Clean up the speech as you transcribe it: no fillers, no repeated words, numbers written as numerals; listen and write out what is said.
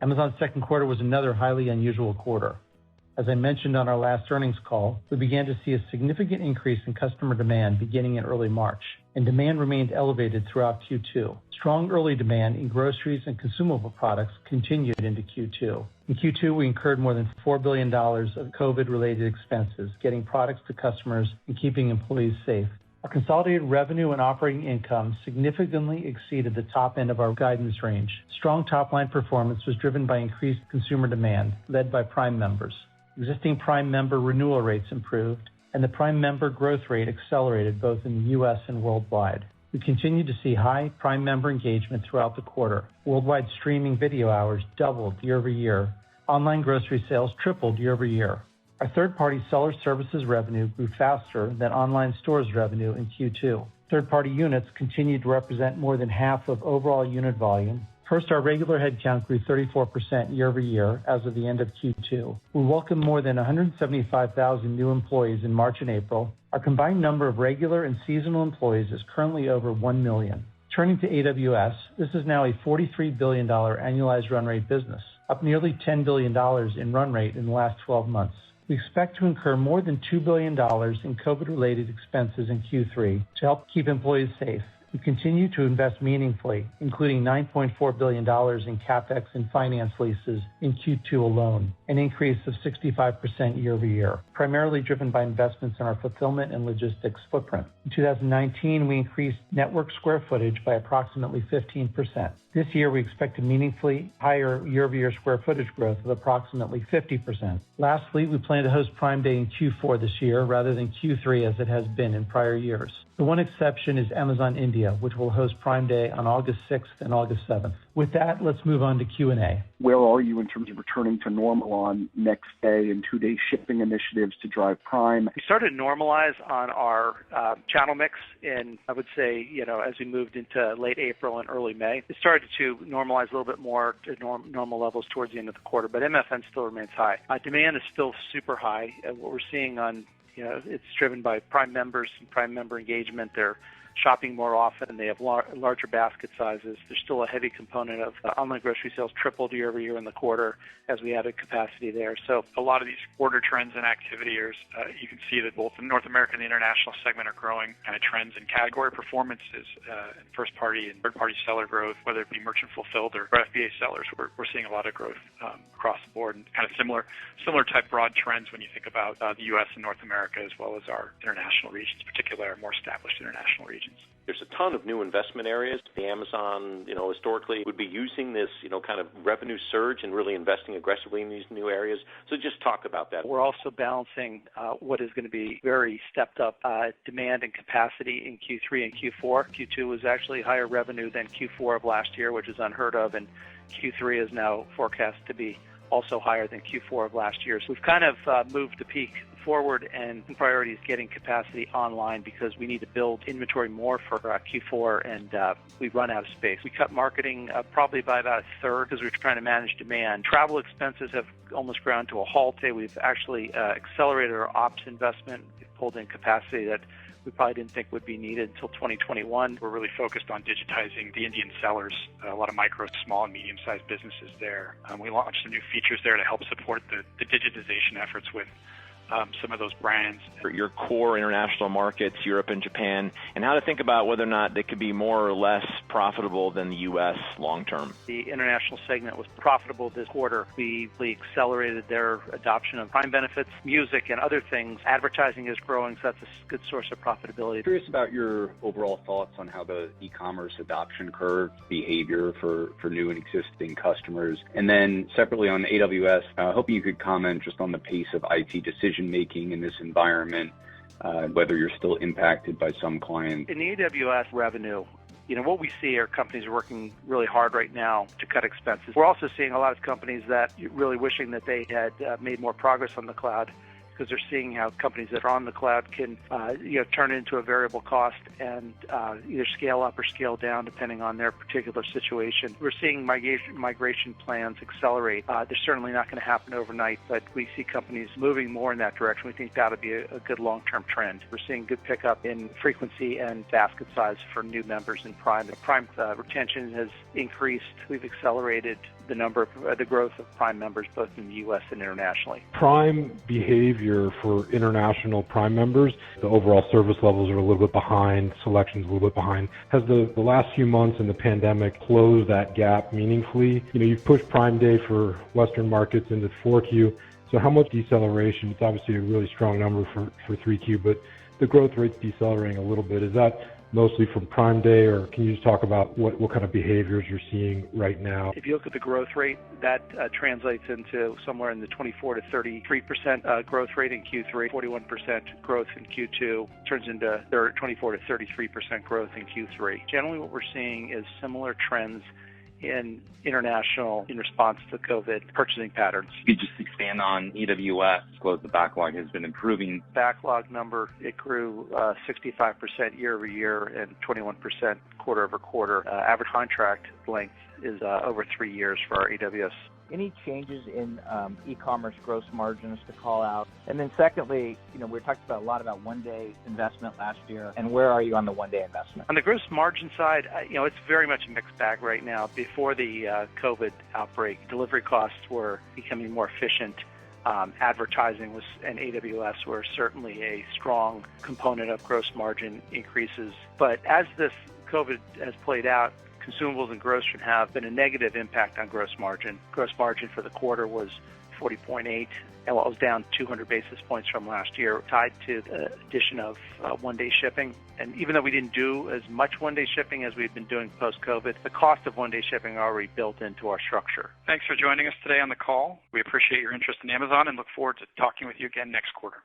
Amazon's second quarter was another highly unusual quarter. As I mentioned on our last earnings call, we began to see a significant increase in customer demand beginning in early March, and demand remained elevated throughout Q2. Strong early demand in groceries and consumable products continued into Q2. In Q2, we incurred more than $4 billion of COVID-related expenses, getting products to customers and keeping employees safe. Our consolidated revenue and operating income significantly exceeded the top end of our guidance range. Strong top-line performance was driven by increased consumer demand, led by Prime members. Existing Prime member renewal rates improved, and the Prime member growth rate accelerated both in the U.S. and worldwide. We continue to see high Prime member engagement throughout the quarter. Worldwide streaming video hours doubled year over year. Online grocery sales tripled year over year. Our third-party seller services revenue grew faster than online stores revenue in Q2. Third-party units continued to represent more than half of overall unit volume. First, our regular headcount grew 34% year over year as of the end of Q2. We welcomed more than 175,000 new employees in March and April. Our combined number of regular and seasonal employees is currently over 1 million. Turning to AWS, this is now a $43 billion annualized run rate business, up nearly $10 billion in run rate in the last 12 months. We expect to incur more than $2 billion in COVID-related expenses in Q3 to help keep employees safe. We continue to invest meaningfully, including $9.4 billion in CapEx and finance leases in Q2 alone, an increase of 65% year over year, primarily driven by investments in our fulfillment and logistics footprint. In 2019, we increased network square footage by approximately 15%. This year, we expect a meaningfully higher year-over-year square footage growth of approximately 50%. Lastly, we plan to host Prime Day in Q4 this year rather than Q3 as it has been in prior years. The one exception is Amazon India, which will host Prime Day on August 6th and August 7th. With that, let's move on to Q&A. Where are you in terms of returning to normal on next day and 2-day shipping initiatives to drive Prime? We started to normalize on our channel mix in, I would say, as we moved into late April and early May. It started to normalize a little bit more to normal levels towards the end of the quarter, but MFN still remains high. Demand is still super high. What we're seeing on, it's driven by Prime members and Prime member engagement. They're shopping more often. They have larger basket sizes. There's still a heavy component of online grocery sales tripled year over year in the quarter as we added capacity there. So a lot of these order trends and activity you can see that both the North American and the international segment are growing kind of trends in category performances, first-party and third-party seller growth, whether it be merchant fulfilled or FBA sellers. We're seeing a lot of growth across the board and kind of similar type broad trends when you think about the U.S. and North America as well as our international regions, particularly our more established international regions. There's a ton of new investment areas. The Amazon, historically would be using this, kind of revenue surge and really investing aggressively in these new areas. So just talk about that. We're also balancing what is going to be very stepped up demand and capacity in Q3 and Q4. Q2 was actually higher revenue than Q4 of last year, which is unheard of, and Q3 is now forecast to be also higher than Q4 of last year. So we've kind of moved the peak forward, and priority is getting capacity online because we need to build inventory more for Q4, and we run out of space. We cut marketing probably by about a third because we're trying to manage demand. Travel expenses have almost ground to a halt. We've actually accelerated our ops investment. We've pulled in capacity that we probably didn't think would be needed until 2021. We're really focused on digitizing the Indian sellers, a lot of micro, small, and medium-sized businesses there. We launched some new features there to help support the digitization efforts with some of those brands. Your core international markets, Europe and Japan, and how to think about whether or not they could be more or less profitable than the U.S. long term. The international segment was profitable this quarter. We accelerated their adoption of Prime benefits, music, and other things. Advertising is growing, so that's a good source of profitability. Curious about your overall thoughts on how the e-commerce adoption curve behavior for new and existing customers. And then separately on AWS, hoping you could comment just on the pace of IT decision-making in this environment, whether you're still impacted by some clients. In the AWS revenue, what we see are companies working really hard right now to cut expenses. We're also seeing a lot of companies that really wishing that they had made more progress on the cloud, because they're seeing how companies that are on the cloud can turn it into a variable cost and either scale up or scale down depending on their particular situation. We're seeing migration plans accelerate. They're certainly not going to happen overnight, but we see companies moving more in that direction. We think that'll be a good long-term trend. We're seeing good pickup in frequency and basket size for new members in Prime. The Prime retention has increased. We've accelerated the growth of Prime members both in the U.S. and internationally. Prime behavior for international Prime members, the overall service levels are a little bit behind, selections a little bit behind. Has the last few months in the pandemic closed that gap meaningfully? You've pushed Prime Day for Western markets into 4Q. So how much deceleration? It's obviously a really strong number for 3Q, but the growth rate's decelerating a little bit. Is that mostly from Prime Day, or can you just talk about what kind of behaviors you're seeing right now? If you look at the growth rate, that translates into somewhere in the 24 to 33% growth rate in Q3, 41% growth in Q2, turns into 24 to 33% growth in Q3. Generally what we're seeing is similar trends in international in response to COVID purchasing patterns. You could just expand on EWS, the backlog has been improving. Backlog number, it grew 65% year over year and 21% quarter over quarter. Average contract length is over 3 years for our AWS. Any changes in e-commerce gross margins to call out? And then secondly, we talked a lot about one-day investment last year, and where are you on the one-day investment? On the gross margin side, it's very much a mixed bag right now. Before the COVID outbreak, delivery costs were becoming more efficient. Advertising and AWS were certainly a strong component of gross margin increases. But as this COVID has played out, consumables and grocery have been a negative impact on gross margin. Gross margin for the quarter was 40.8, and it was down 200 basis points from last year, tied to the addition of one-day shipping. And even though we didn't do as much one-day shipping as we've been doing post-COVID, the cost of one-day shipping are already built into our structure. Thanks for joining us today on the call. We appreciate your interest in Amazon and look forward to talking with you again next quarter.